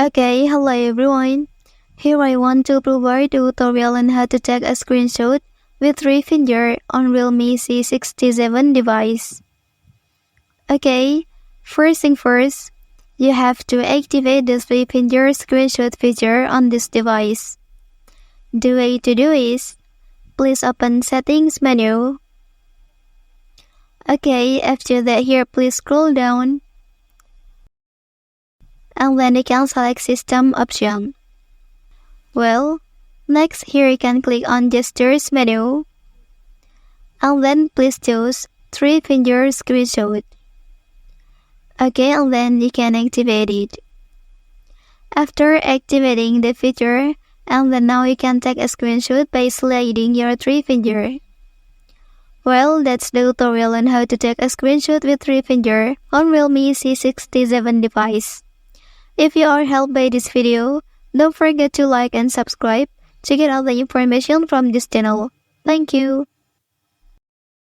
Okay, hello everyone. Here I want to provide a tutorial on how to take a screenshot with 3 fingers on Realme C67 device. Okay, first thing first, you have to activate the 3 finger screenshot feature on this device. The way to do is, please open Settings menu. Okay, after that here please scroll down and then you can select System option. Well, next here you can click on Gestures menu and then please choose 3 finger screenshot. Okay, and then you can activate it. After activating the feature, and then now you can take a screenshot by sliding your 3 finger. Well, that's the tutorial on how to take a screenshot with 3 finger on Realme C67 device. If you are helped by this video, don't forget to like and subscribe to get all the information from this channel. Thank you.